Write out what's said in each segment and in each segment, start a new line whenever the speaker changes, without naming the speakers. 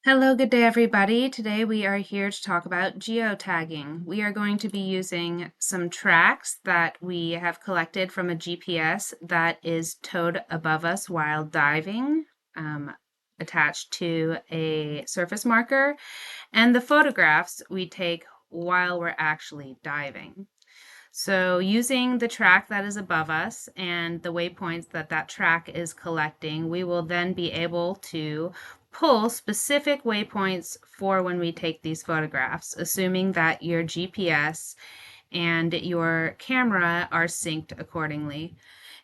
Hello, good day everybody. Today we are here to talk about geotagging. We are going to be using some tracks that we have collected from a GPS that is towed above us while diving, attached to a surface marker, and the photographs we take while we're actually diving. So using the track that is above us and the waypoints that track is collecting, we will then be able to pull specific waypoints for when we take these photographs, assuming that your GPS and your camera are synced accordingly.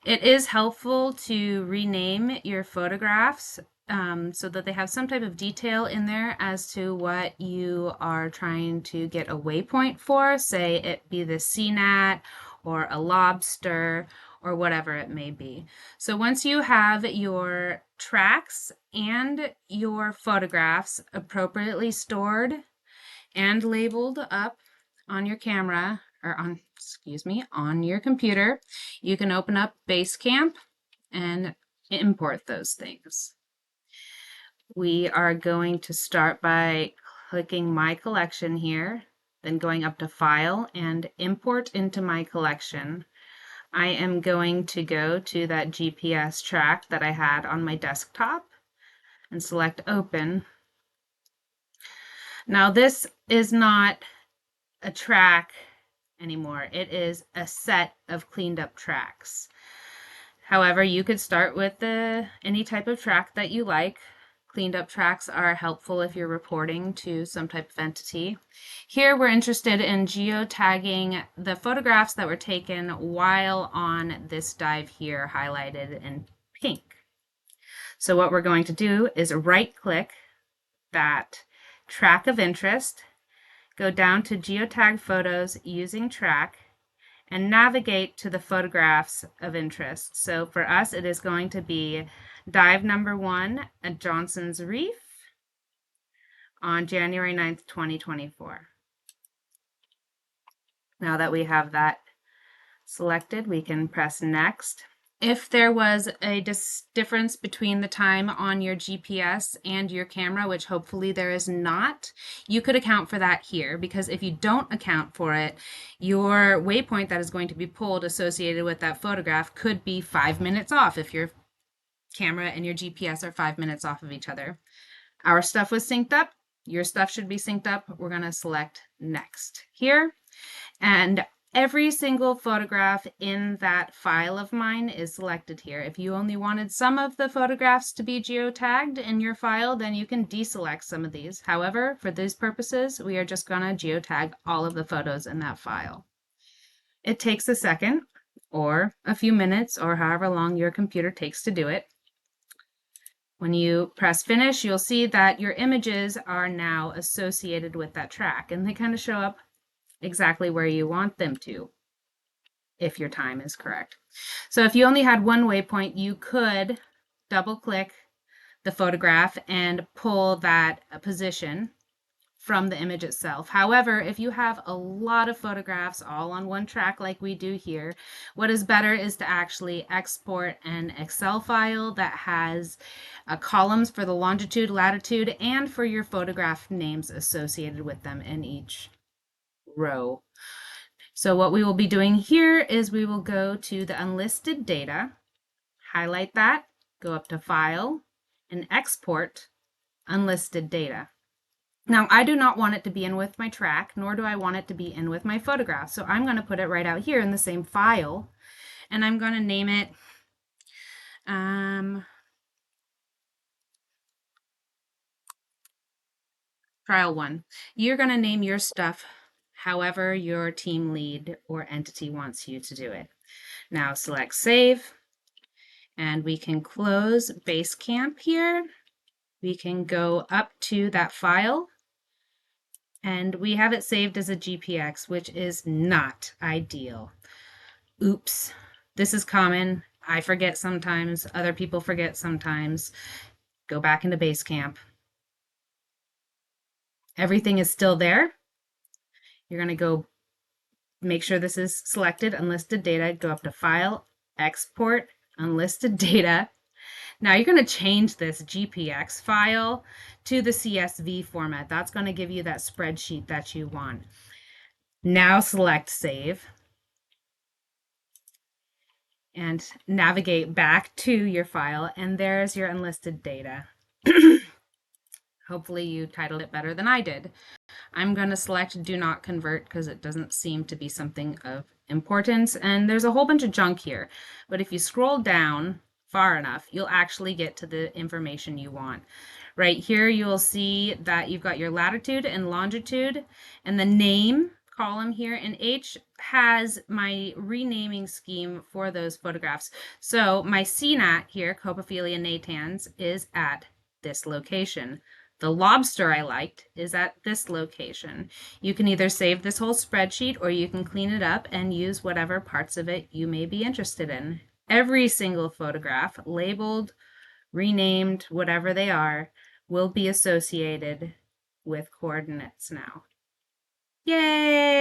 It is helpful to rename your photographs so that they have some type of detail in there as to what you are trying to get a waypoint for, say it be the sea gnat or a lobster or whatever it may be. So once you have your tracks and your photographs appropriately stored and labeled up on your camera or on your computer, you can open up BaseCamp and import those things. We are going to start by clicking My Collection here, then going up to File and Import into My Collection. I am going to go to that GPS track that I had on my desktop and select Open. Now this is not a track anymore. It is a set of cleaned up tracks. However, you could start with any type of track that you like. Cleaned up tracks are helpful if you're reporting to some type of entity. Here we're interested in geotagging the photographs that were taken while on this dive here, highlighted in pink. So what we're going to do is right click that track of interest, go down to geotag photos using track, and navigate to the photographs of interest. So for us, it is going to be dive number 1 at Johnson's Reef on January 9th, 2024. Now that we have that selected, we can press next. If there was a difference between the time on your GPS and your camera, which hopefully there is not, you could account for that here, because if you don't account for it, your waypoint that is going to be pulled associated with that photograph could be 5 minutes off if your camera and your GPS are 5 minutes off of each other. Our stuff was synced up. Your stuff should be synced up. We're going to select next here. And every single photograph in that file of mine is selected here. If you only wanted some of the photographs to be geotagged in your file, then you can deselect some of these. However, for these purposes, we are just going to geotag all of the photos in that file. It takes a second or a few minutes or however long your computer takes to do it. When you press finish, you'll see that your images are now associated with that track, and they kind of show up exactly where you want them to, if your time is correct. So if you only had one waypoint, you could double click the photograph and pull that position from the image itself. However, if you have a lot of photographs all on one track like we do here, what is better is to actually export an Excel file that has columns for the longitude, latitude, and for your photograph names associated with them in each row. So what we will be doing here is we will go to the unlisted data, highlight that, go up to File, and Export Unlisted Data. Now, I do not want it to be in with my track, nor do I want it to be in with my photograph. So I'm going to put it right out here in the same file, and I'm going to name it Trial 1. You're going to name your stuff however your team lead or entity wants you to do it. Now select Save, and we can close BaseCamp here. We can go up to that file, and we have it saved as a GPX, which is not ideal. Oops, this is common. I forget sometimes, other people forget sometimes. Go back into BaseCamp. Everything is still there. You're going to go make sure this is selected, unlisted data, go up to File, Export, Unlisted Data. Now you're going to change this GPX file to the CSV format. That's going to give you that spreadsheet that you want. Now select Save and navigate back to your file, and there's your unlisted data. Hopefully you titled it better than I did. I'm going to select Do Not Convert because it doesn't seem to be something of importance, and there's a whole bunch of junk here. But if you scroll down far enough, you'll actually get to the information you want. Right here, you'll see that you've got your latitude and longitude and the name column here, and H has my renaming scheme for those photographs. So my CNAT here, Copophilia natans, is at this location. The lobster I liked is at this location. You can either save this whole spreadsheet or you can clean it up and use whatever parts of it you may be interested in. Every single photograph, labeled, renamed, whatever they are, will be associated with coordinates now. Yay!